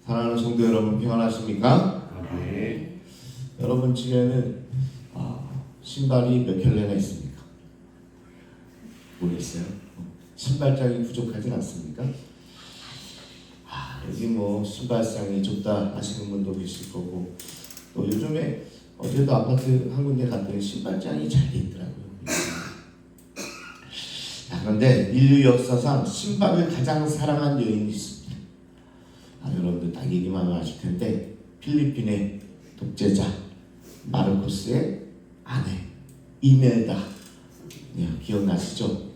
사랑하는 성도 여러분, 평안하십니까? 네. 여러분 집에는 신발이 몇 켤레나 있습니까? 모르겠어요. 신발장이 부족하진 않습니까? 여기 신발장이 좁다 하시는 분도 계실 거고, 또 요즘에 어제도 아파트 한 군데 갔더니 신발장이 잘 돼 있더라고요. 그런데 인류 역사상 신발을 가장 사랑한 여인이 있습니다. 여러분들 딱 얘기만 하면 아실 텐데, 필리핀의 독재자 마르코스의 아내 이멜다, 기억나시죠?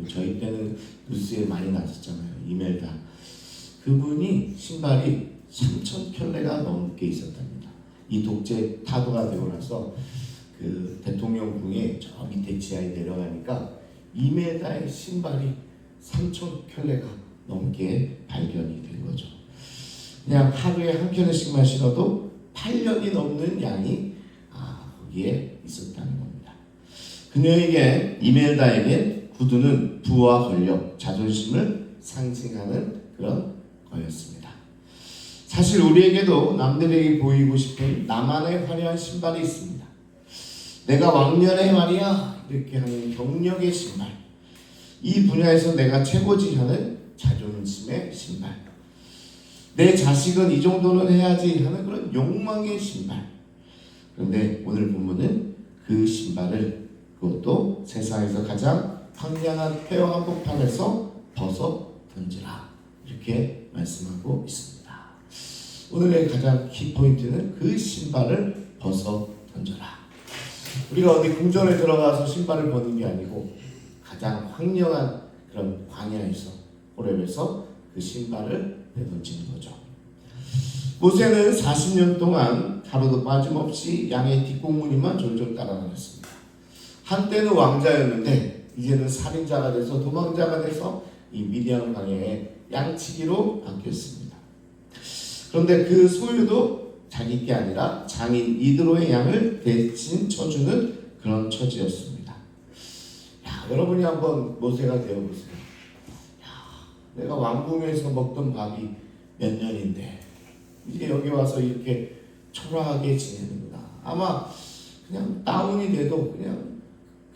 저희 때는 뉴스에 많이 나왔잖아요. 이멜다. 그분이 신발이 3,000켤레가 넘게 있었답니다. 이 독재 타도가 되고 나서 그 대통령궁에 저 밑에 지하에 내려가니까 이멜다의 신발이 3,000켤레가 넘게 발견이 된 거죠. 그냥 하루에 한 켤레씩만 신어도 8년이 넘는 양이 거기에 있었다는 겁니다. 그녀에게, 이멜다에게 구두는 부와 권력, 자존심을 상징하는 그런 거였습니다. 사실 우리에게도 남들에게 보이고 싶은 나만의 화려한 신발이 있습니다. 내가 왕년에 말이야 이렇게 하는 경력의 신발, 이 분야에서 내가 최고지 하는 자존심의 신발, 내 자식은 이 정도는 해야지 하는 그런 욕망의 신발. 그런데 오늘 본문은 그 신발을, 그것도 세상에서 가장 황량한 폐허 한복판에서 벗어 던지라, 이렇게 말씀하고 있습니다. 오늘의 가장 키포인트는 그 신발을 벗어 던져라. 우리가 어디 궁전에 들어가서 신발을 벗는 게 아니고 가장 황량한 그런 광야에서, 호렙에서 그 신발을 내던지는 거죠. 모세는 40년 동안 하루도 빠짐없이 양의 뒷공무니만 졸졸 따라다녔습니다. 한때는 왕자였는데 이제는 살인자가 돼서, 도망자가 돼서 이 미디안 광야의 양치기로 바뀌었습니다. 그런데 그 소유도 자기 게 아니라 장인 이드로의 양을 대신 쳐주는 그런 처지였습니다. 여러분이 한번 모세가 되어보세요. 내가 왕궁에서 먹던 밥이 몇 년인데 이제 여기 와서 이렇게 초라하게 지내는구나. 아마 그냥 다운이 돼도 그냥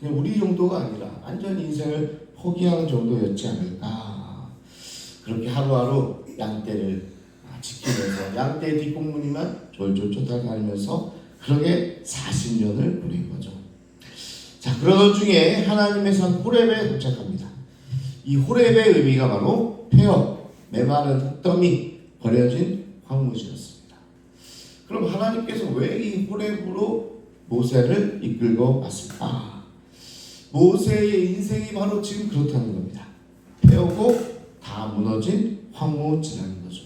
우리 정도가 아니라 완전 인생을 포기하는 정도였지 않을까. 그렇게 하루하루 양떼를 지키면서 양떼 뒷공무니만 졸졸 쫓아다니면서 그렇게 40년을 보낸 거죠. 자, 그러던 중에 하나님의 산 호렙에 도착합니다. 이 호렙의 의미가 바로 폐허, 메마른 흙더미, 버려진 황무지였습니다. 그럼 하나님께서 왜 이 호렙으로 모세를 이끌고 왔을까? 모세의 인생이 바로 지금 그렇다는 겁니다. 폐허고 다 무너진 황무지라는 거죠.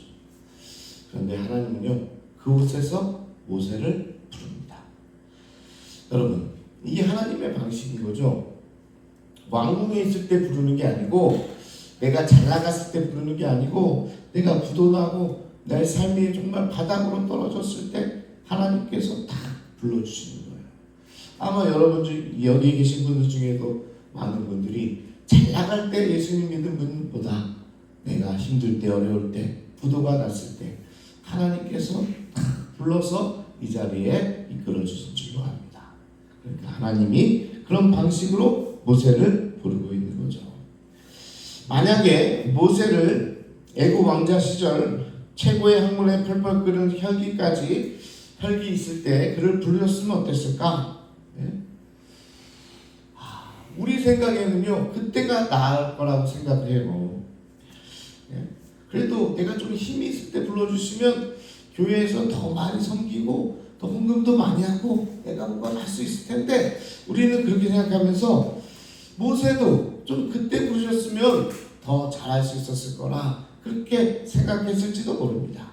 그런데 하나님은요, 그곳에서 모세를 부릅니다. 여러분, 이게 하나님의 방식인 거죠. 왕궁에 있을 때 부르는 게 아니고, 내가 잘 나갔을 때 부르는 게 아니고, 내가 부도나고 내 삶이 정말 바닥으로 떨어졌을 때 하나님께서 다 불러주시는 거예요. 아마 여러분 중, 여기 계신 분들 중에도 많은 분들이 잘 나갈 때 예수님 믿는 분보다 내가 힘들 때, 어려울 때, 부도가 났을 때 하나님께서 불러서 이 자리에 이끌어 주신 줄로 압니다. 그러니까 하나님이 그런 방식으로 모세를 부르고 있는 거죠. 만약에 모세를 애굽 왕자 시절 최고의 학문에 펄펄 끓는 혈기 있을 때 그를 불렀으면 어땠을까? 우리 생각에는요, 그때가 나을 거라고 생각을 해요. 그래도 내가 좀 힘이 있을 때 불러주시면 교회에서 더 많이 섬기고 더 헌금도 많이 하고 내가 뭔가 할 수 있을 텐데, 우리는 그렇게 생각하면서 모세도 좀 그때 부르셨으면 더 잘할 수 있었을 거라 그렇게 생각했을지도 모릅니다.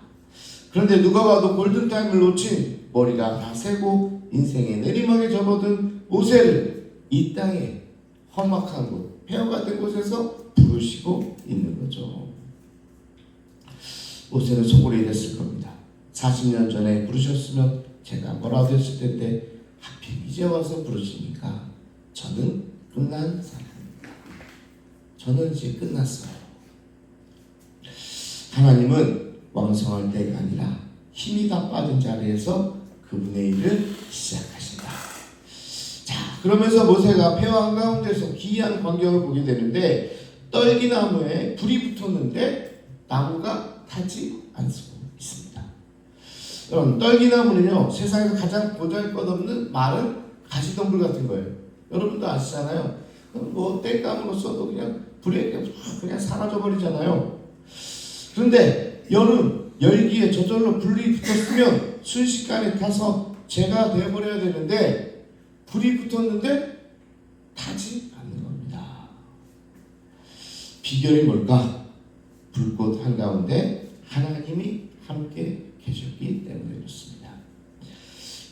그런데 누가 봐도 골든타임을 놓친, 머리가 다 새고 인생의 내리막에 접어든 모세를 이 땅에 험악한 곳, 폐허가 된 곳에서 부르시고 있는 거죠. 모세는 속으로 이랬을 겁니다. 40년 전에 부르셨으면 제가 뭐라도 했을 텐데 하필 이제 와서 부르시니까 저는 끝난 사람입니다. 저는 이제 끝났어요. 하나님은 왕성할 때가 아니라 힘이 다 빠진 자리에서 그분의 일을 시작하신다. 자, 그러면서 모세가 폐허 한가운데서 기이한 광경을 보게 되는데 떨기나무에 불이 붙었는데 나무가 타지 않고 있습니다. 여러분, 떨기나무는요 세상에서 가장 보잘것없는 마른 가시덤불 같은 거예요. 여러분도 아시잖아요. 뭐 땔감으로 써도 그냥 불에 그냥 사라져 버리잖아요. 그런데 여름 열기에 저절로 불이 붙었으면 순식간에 타서 재가 되어버려야 되는데 불이 붙었는데 타지 않는 겁니다. 비결이 뭘까? 불꽃 한가운데 하나님이 함께 계셨기 때문에 그렇습니다.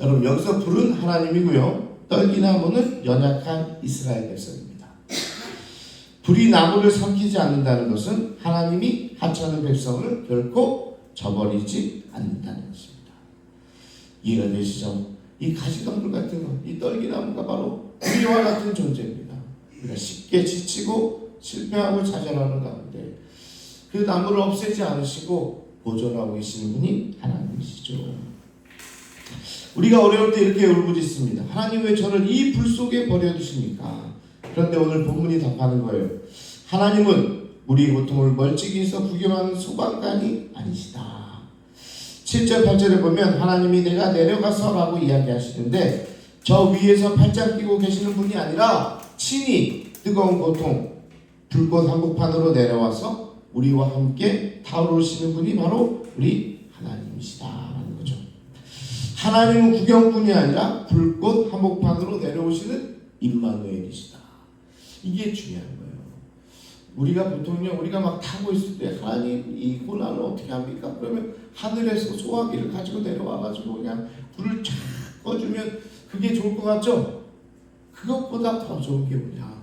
여러분, 여기서 불은 하나님이고요, 떨기나무는 연약한 이스라엘 백성입니다. 불이 나무를 삼키지 않는다는 것은 하나님이 하찮은 백성을 결코 저버리지 않는다는 것입니다. 이해가 되시죠? 이 가시덤불 같은 것, 이 떨기나무가 바로 우리와 같은 존재입니다. 우리가 쉽게 지치고 실패하고 좌절하는 가운데 그 나무를 없애지 않으시고 보존하고 계시는 분이 하나님이시죠. 우리가 어려울 때 이렇게 울부짖습니다. 하나님, 왜 저를 이 불 속에 버려두십니까? 그런데 오늘 본문이 답하는 거예요. 하나님은 우리의 고통을 멀찍이서 구경하는 소방관이 아니시다. 7절 8절에 보면 하나님이 내가 내려가서 라고 이야기하시는데 저 위에서 팔짱 끼고 계시는 분이 아니라 친히 뜨거운 고통 불꽃 한복판으로 내려와서 우리와 함께 타오르시는 분이 바로 우리 하나님이시다라는 거죠. 하나님은 구경뿐이 아니라 불꽃 한복판으로 내려오시는 임마누엘이시다. 이게 중요한 거예요. 우리가 보통요, 우리가 막 타고 있을 때 하나님 이 고난을 어떻게 합니까? 그러면 하늘에서 소화기를 가지고 내려와가지고 그냥 불을 쫙 꺼주면 그게 좋을 것 같죠? 그것보다 더 좋은 게 뭐냐?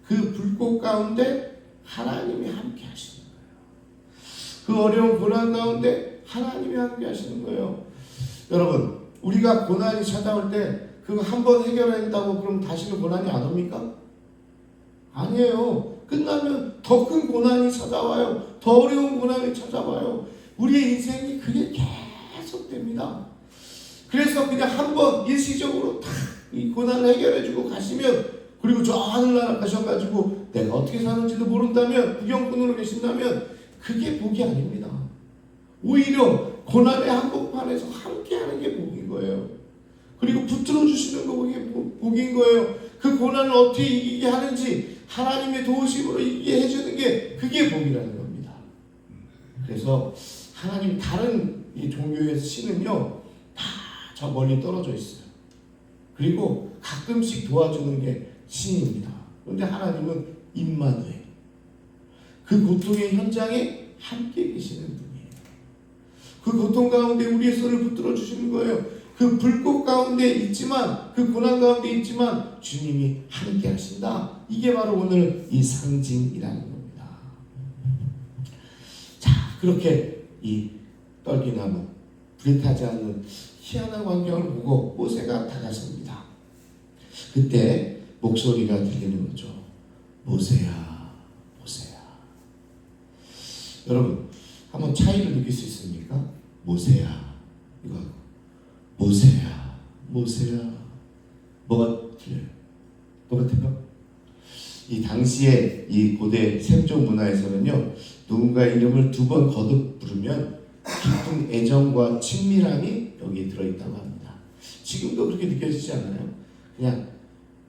그 불꽃 가운데 하나님이 함께 하시는 거예요. 그 어려운 고난 가운데 하나님이 함께 하시는 거예요. 여러분, 우리가 고난이 찾아올 때 그거 한번 해결한다고 그럼 다시는 고난이 안 옵니까? 아니에요. 끝나면 더 큰 고난이 찾아와요. 더 어려운 고난이 찾아와요. 우리의 인생이 그게 계속됩니다. 그래서 그냥 한번 일시적으로 딱 이 고난을 해결해주고 가시면, 그리고 저 하늘나라 가셔가지고 내가 어떻게 사는지도 모른다면, 구경꾼으로 계신다면 그게 복이 아닙니다. 오히려 고난의 한복판에서 함께하는 게 복인 거예요. 그리고 붙들어 주시는 거 그게 복인 거예요. 그 고난을 어떻게 이기게 하는지 하나님의 도우심으로 이기게 해주는 게 그게 복이라는 겁니다. 그래서 하나님 다른 이 종교의 신은요 다 저 멀리 떨어져 있어요. 그리고 가끔씩 도와주는 게 신입니다. 그런데 하나님은 임마누엘, 그 고통의 현장에 함께 계시는 분이에요. 그 고통 가운데 우리의 손을 붙들어 주시는 거예요. 그 불꽃 가운데 있지만, 그 고난 가운데 있지만 주님이 함께 하신다. 이게 바로 오늘 이 상징이라는 겁니다. 자, 그렇게 이 떨기나무, 불이 타지 않는 희한한 광경을 보고 모세가 다가섭니다. 그때 목소리가 들리는 거죠. 모세야, 모세야. 여러분, 한번 차이를 느낄 수 있습니까? 모세야, 이거 모세야, 모세야. 뭐가 틀려요? 똑같아요? 이 당시에 이 고대 샘족 문화에서는요, 누군가 이름을 두 번 거듭 부르면 깊은 애정과 친밀함이 여기에 들어있다고 합니다. 지금도 그렇게 느껴지지 않아요? 그냥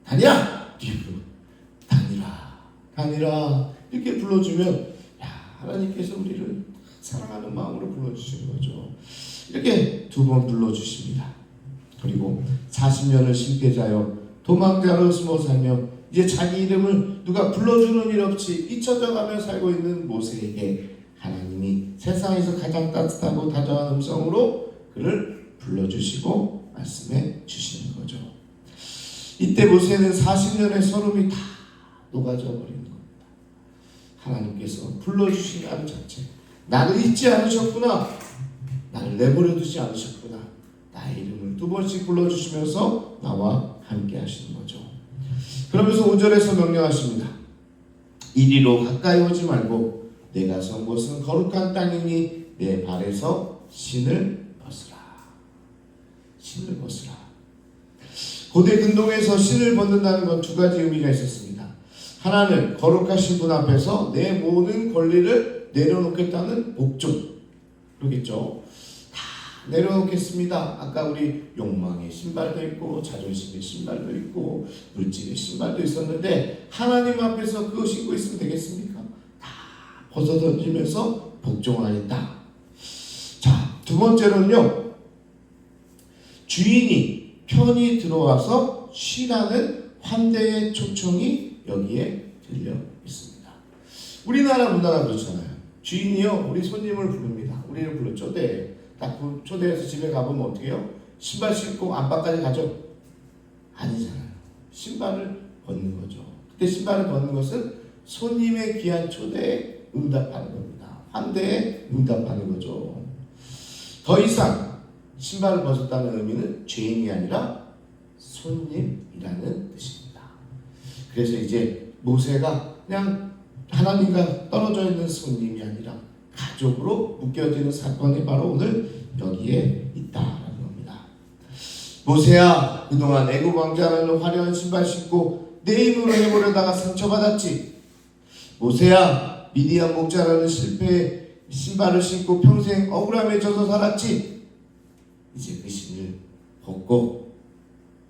다니라! 이렇게 부르고 다니라, 다니라 이렇게 불러주면 야, 하나님께서 우리를 사랑하는 마음으로 불러주시는 거죠. 이렇게 두 번 불러주십니다. 그리고 40년을 실패자여 도망자로 숨어 살며 이제 자기 이름을 누가 불러주는 일 없이 잊혀져가며 살고 있는 모세에게 하나님이 세상에서 가장 따뜻하고 다정한 음성으로 그를 불러주시고 말씀해 주시는 거죠. 이때 모세는 40년의 서름이 다 녹아져 버리는 겁니다. 하나님께서 불러주신 하루 자체, 나를 잊지 않으셨구나, 나를 내버려 두지 않으셨구나, 나의 이름을 두 번씩 불러주시면서 나와 함께 하시는 거죠. 그러면서 5절에서 명령하십니다. 이리로 가까이 오지 말고 내가 선 곳은 거룩한 땅이니 내 발에서 신을 벗으라. 신을 벗으라. 고대 근동에서 신을 벗는다는 건 두 가지 의미가 있었습니다. 하나는 거룩하신 분 앞에서 내 모든 권리를 내려놓겠다는 복종. 그러겠죠. 다 내려놓겠습니다. 아까 우리 욕망의 신발도 있고 자존심의 신발도 있고 물질의 신발도 있었는데 하나님 앞에서 그거 신고 있으면 되겠습니까? 다 벗어던지면서 복종하겠다. 자, 두 번째로는요. 주인이 편히 들어와서 쉬라는 환대의 초청이 여기에 들려 있습니다. 우리나라 문화가 그렇잖아요. 주인이요, 우리 손님을 부릅니다. 우리를 불러 초대해. 딱 초대해서 집에 가보면 어떻게 해요? 신발 신고 안방까지 가죠? 아니잖아요. 신발을 벗는 거죠. 그때 신발을 벗는 것은 손님의 귀한 초대에 응답하는 겁니다. 환대에 응답하는 거죠. 더 이상 신발을 벗었다는 의미는 죄인이 아니라 손님이라는 뜻입니다. 그래서 이제 모세가 그냥 하나님과 떨어져 있는 손님이 아니라 가족으로 묶여지는 사건이 바로 오늘 여기에 있다라는 겁니다. 모세야, 그동안 애굽 왕자라는 화려한 신발 신고 내 힘으로 해보려다가 상처받았지. 모세야, 미디안 목자라는 실패의 신발을 신고 평생 억울함에 젖어 살았지. 이제 그 신을 벗고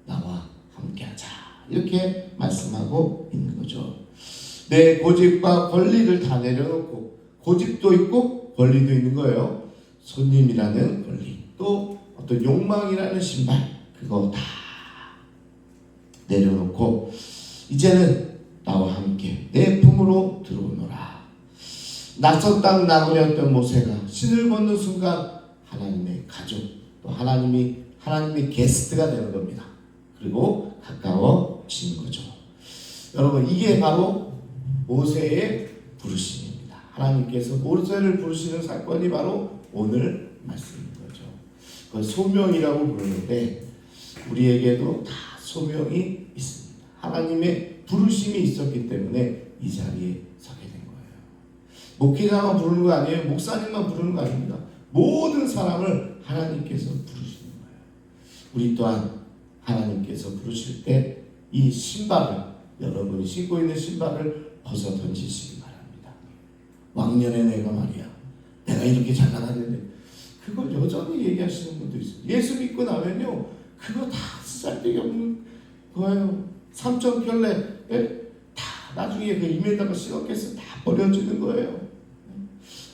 나와 함께하자. 이렇게 말씀하고 있는 거죠. 내 고집과 권리를 다 내려놓고, 고집도 있고 권리도 있는 거예요. 손님이라는 권리, 또 어떤 욕망이라는 신발, 그거 다 내려놓고 이제는 나와 함께 내 품으로 들어오너라. 낯선 땅 나그네였던 모세가 신을 벗는 순간 하나님의 가족, 또 하나님의 게스트가 되는 겁니다. 그리고 가까워지는 거죠. 여러분, 이게 바로 모세의 부르심입니다. 하나님께서 모세를 부르시는 사건이 바로 오늘 말씀인 거죠. 그걸 소명이라고 부르는데 우리에게도 다 소명이 있습니다. 하나님의 부르심이 있었기 때문에 이 자리에 서게 된 거예요. 목회자만 부르는 거 아니에요. 목사님만 부르는 거 아닙니다. 모든 사람을 하나님께서 부르시는 거예요. 우리 또한 하나님께서 부르실 때 이 신발을, 여러분이 신고 있는 신발을 벗어 던지시기 바랍니다. 왕년에 내가 말이야, 내가 이렇게 장난하는데 그걸 여전히 얘기하시는 분도 있어요. 예수 믿고 나면요, 그거 다 쓰잘데기 없는 거예요. 삼천켤레 다 나중에 그 입에다가 씌웠겠어 다 버려지는 거예요.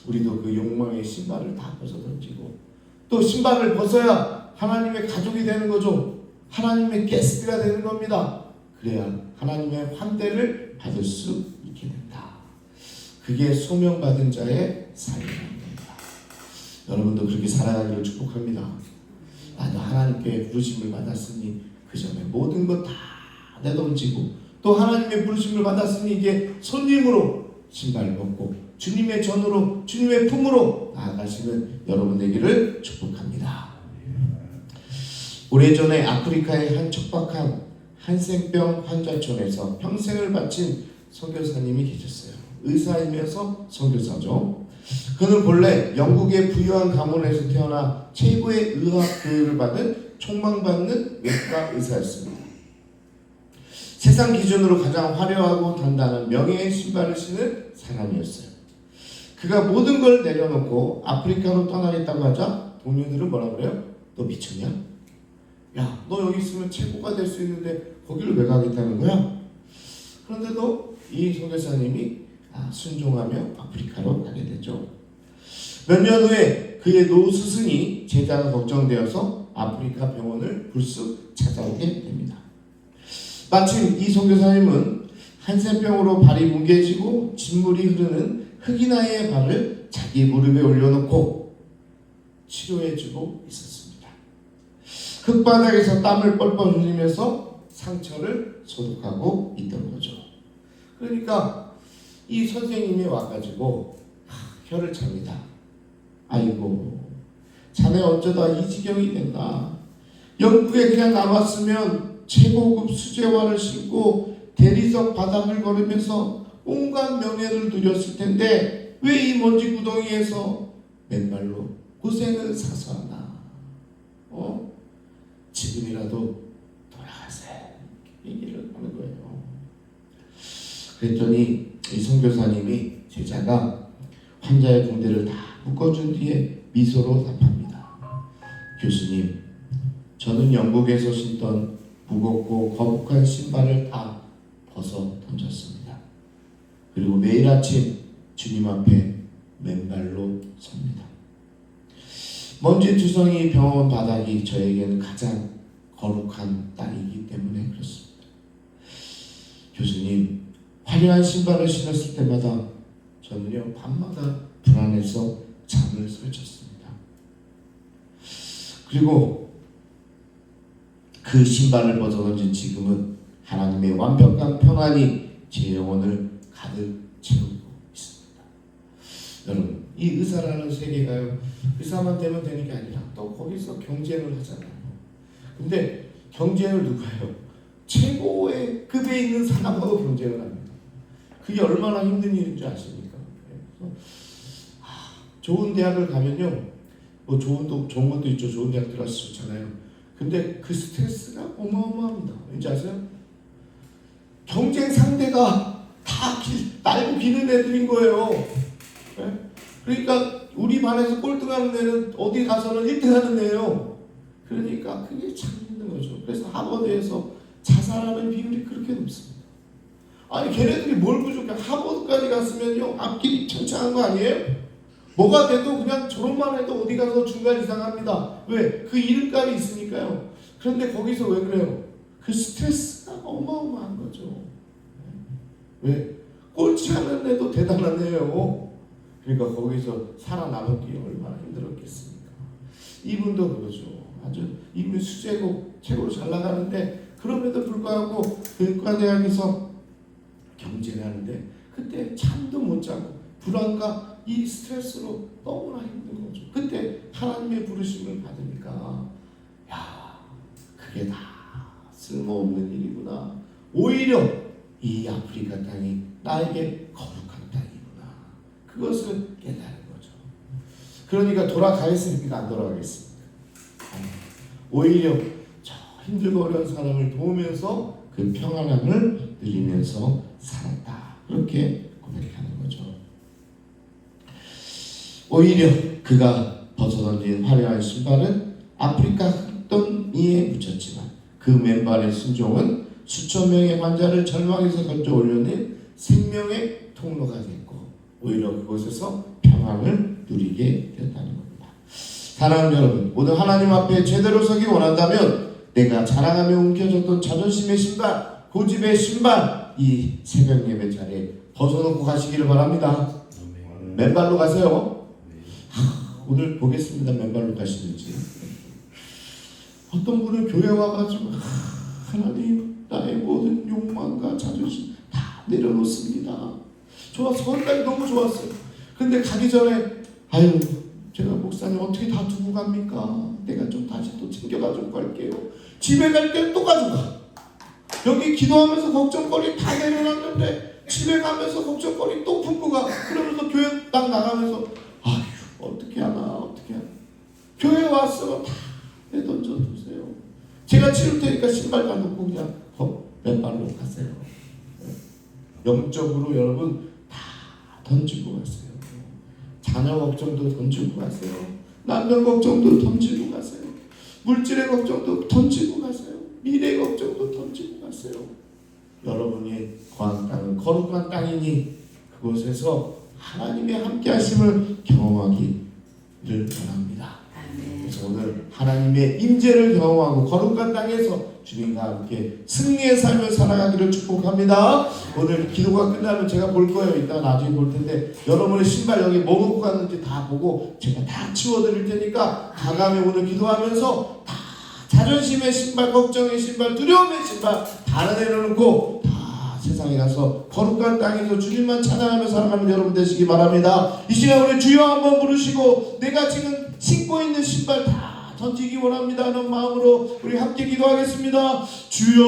우리도 그 욕망의 신발을 다 벗어 던지고, 또 신발을 벗어야 하나님의 가족이 되는 거죠. 하나님의 게스트가 되는 겁니다. 그래야 하나님의 환대를 받을 수 있게 된다. 그게 소명받은 자의 삶입니다. 여러분도 그렇게 살아가기를 축복합니다. 나도 하나님께 부르심을 받았으니 그 전에 모든 것 다 내던지고, 또 하나님의 부르심을 받았으니 이제 손님으로 신발 벗고 주님의 전으로, 주님의 품으로 나아가시는 여러분 되기를 축복합니다. 오래전에 아프리카의 한 척박한 한센병 환자촌에서 평생을 바친 선교사님이 계셨어요. 의사이면서 선교사죠. 그는 본래 영국의 부유한 가문에서 태어나 최고의 의학 교육을 받은 촉망받는 외과 의사였습니다. 세상 기준으로 가장 화려하고 단단한 명예의 신발을 신은 사람이었어요. 그가 모든 걸 내려놓고 아프리카로 떠나겠다고 하자 동료들은 뭐라 그래요? 너 미쳤냐? 야, 너 여기 있으면 최고가 될 수 있는데 거기를 왜 가겠다는 거야? 그런데도 이 선교사님이 순종하며 아프리카로 가게 되죠. 몇 년 후에 그의 노 스승이 제자가 걱정되어서 아프리카 병원을 불쑥 찾아오게 됩니다. 마침 이 선교사님은 한센병으로 발이 뭉개지고 진물이 흐르는 흑인아이의 발을 자기 무릎에 올려놓고 치료해주고 있었습니다. 흙바닥에서 땀을 뻘뻘 흘리면서 상처를 소독하고 있던 거죠. 그러니까 이 선생님이 와가지고 혀를 찹니다. 아이고, 자네 어쩌다 이 지경이 됐나. 영국에 그냥 남았으면 최고급 수제화를 신고 대리석 바닥을 걸으면서 온갖 명예를 누렸을 텐데 왜 이 먼지 구덩이에서 맨발로 고생을 사서 하나 지금이라도 돌아가세요 얘기를 하는 거예요. 그랬더니 이 선교사님이 제자가 환자의 붕대를 다 묶어준 뒤에 미소로 답합니다. 교수님, 저는 영국에서 신던 무겁고 거북한 신발을 다 벗어 던졌습니다. 그리고 매일 아침 주님 앞에 맨발로 섭니다. 먼지투성이 병원 바닥이 저에게는 가장 거룩한 땅이기 때문에 그렇습니다. 교수님, 화려한 신발을 신었을 때마다 저는요 밤마다 불안해서 잠을 설쳤습니다. 그리고 그 신발을 벗어던진 지금은 하나님의 완벽한 평안이 제 영혼을 가득 채우고 있습니다. 여러분, 이 의사라는 세계가요 의사만 되면 되는 게 아니라 또 거기서 경쟁을 하잖아요. 근데 경쟁을 누가 해요? 최고의 급에 있는 사람하고 경쟁을 합니다. 그게 얼마나 힘든 일인 줄 아십니까? 그래서 좋은 대학을 가면요 뭐 좋은 것도 있죠. 좋은 대학 들어가서 좋잖아요. 근데 그 스트레스가 어마어마합니다. 왠지 아세요? 경쟁 상대가 다 날고 기는 애들인 거예요. 네? 그러니까 우리 반에서 꼴등하는 애는 어디 가서는 1등하는 애예요. 그러니까 그게 참 힘든 거죠. 그래서 하버드에서 자살하는 비율이 그렇게 높습니다. 아니 걔네들이 뭘 부족해? 하버드까지 갔으면요 앞길이 창창한 거 아니에요? 뭐가 돼도 그냥 졸업만 해도 어디 가서 중간 이상 합니다. 왜? 그 이름값이 있으니까요. 그런데 거기서 왜 그래요? 그 스트레스가 어마어마한 거죠. 왜? 꼴찌 하는 애도 대단한 애예요. 그러니까 거기서 살아남기 얼마나 힘들었겠습니까? 이분도 그러죠. 아주 이분 수재고 최고로 잘 나가는데 그럼에도 불구하고 의과대학에서 경쟁하는데 그때 잠도 못 자고 불안과 이 스트레스로 너무나 힘든 거죠. 그때 하나님의 부르심을 받으니까 야 그게 다 쓸모없는 일이구나. 오히려 이 아프리카 땅이 나에게 거룩한 땅이구나. 그것을 깨달은 거죠. 그러니까 돌아가겠습니까? 안 돌아가겠습니까? 오히려 저 힘들고 어려운 사람을 도우면서 그 평안함을 누리면서 살았다. 그렇게 고백하는 거죠. 오히려 그가 벗어던진 화려한 신발은 아프리카 흙더미에 묻혔지만 그 맨발의 순종은 수천 명의 환자를 절망에서 건져 올려낸 생명의 통로가 됐고 오히려 그곳에서 평안을 누리게 됐다는 겁니다. 사랑하는 여러분, 모두 하나님 앞에 제대로 서기 원한다면 내가 자랑하며 움켜졌던 자존심의 신발, 고집의 신발 이 새벽 예배 자리에 벗어놓고 가시기를 바랍니다. 맨발로 가세요. 오늘 보겠습니다. 맨발로 가시는지. 어떤 분은 교회 와가지고 하나님 나의 모든 욕망과 자존심 다 내려놓습니다. 좋았어. 거기까지 너무 좋았어요. 근데 가기 전에 아유 제가 목사님 어떻게 다 두고 갑니까? 내가 좀 다시 또 챙겨가지고 갈게요. 집에 갈 때 또 가져가. 여기 기도하면서 걱정거리 다 내려놨는데 집에 가면서 걱정거리 또 품고 가. 그러면서 교회 딱 나가면서 아휴 어떻게 하나. 교회 왔으면 다 내던져 두세요. 제가 치울 테니까 신발만 놓고 그냥 맨발로 가세요. 영적으로 여러분 다 던지고 가세요. 자녀 걱정도 던지고 가세요. 남편 걱정도 던지고 가세요. 물질의 걱정도 던지고 가세요. 미래 걱정도 던지고 가세요. 여러분이 거한 땅은 거룩한 땅이니 그곳에서 하나님의 함께하심을 경험하기를 원합니다. 그래서 오늘 하나님의 임재를 경험하고 거룩한 땅에서 주님과 함께 승리의 삶을 살아가기를 축복합니다. 오늘 기도가 끝나면 제가 볼 거예요. 이따가 나중에 볼 텐데 여러분의 신발 여기 뭐 놓고 갔는지 다 보고 제가 다 치워드릴 테니까 가감에 오늘 기도하면서 다 자존심의 신발, 걱정의 신발, 두려움의 신발 다 내려놓고 다 세상에 가서 거룩한 땅에서 주님만 찬양하며 살아가는 여러분 되시기 바랍니다. 이 시간 우리 주여 한번 부르시고 내가 지금 신고 있는 신발 다 던지기 원합니다 하는 마음으로 우리 함께 기도하겠습니다. 주여